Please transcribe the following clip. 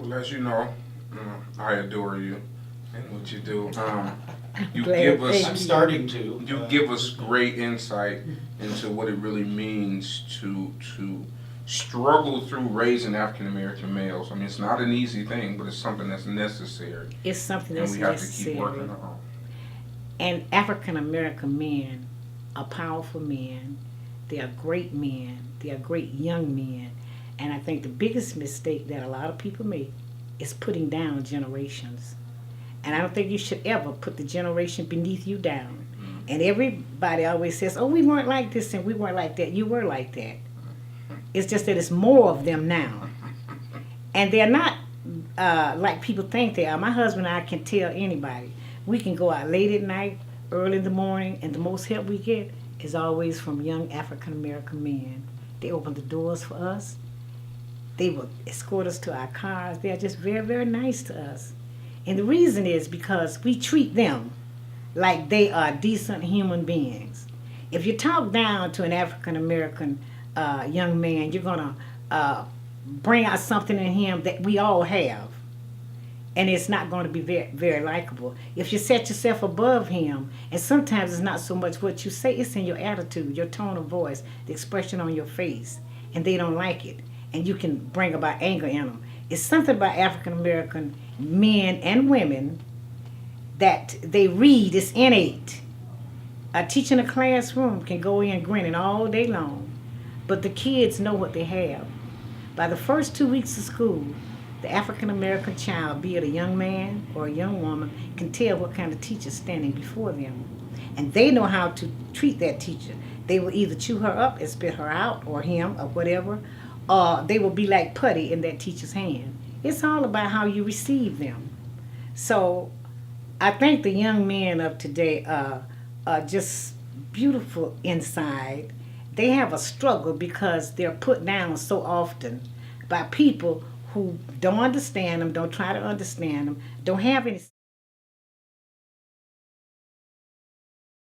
Well, as you know, I adore you and what you do. You Glad give to us thank I'm starting to. you give us great insight into what it really means to struggle through raising African American males. I mean, it's not an easy thing, but it's something that's necessary, It's something and that's we have to keep working necessary. on. And African American men are powerful men. They are great men. They are great young men. And I think the biggest mistake that a lot of people make is putting down generations. And I don't think you should ever put the generation beneath you down. And everybody always says, oh, we weren't like this and we weren't like that. You were like that. It's just that it's more of them now. And they're not like people think they are. My husband and I can tell anybody. We can go out late at night, early in the morning, and the most help we get is always from young African American men. They open the doors for us. They will escort us to our cars. They are just very, very nice to us. And the reason is because we treat them like they are decent human beings. If you talk down to an African American young man, you're going to bring out something in him that we all have. And it's not going to be very, very likable. If you set yourself above him, and sometimes it's not so much what you say, it's in your attitude, your tone of voice, the expression on your face, and they don't like it. And you can bring about anger in them. It's something about African American men and women that they read, it's innate. A teacher in a classroom can go in grinning all day long, but the kids know what they have. By the first 2 weeks of school, the African American child, be it a young man or a young woman, can tell what kind of teacher is standing before them. And they know how to treat that teacher. They will either chew her up and spit her out, or him, or whatever, or they will be like putty in that teacher's hand. It's all about how you receive them. So I think the young men of today are just beautiful inside. They have a struggle because they're put down so often by people who don't understand them, don't try to understand them, don't have any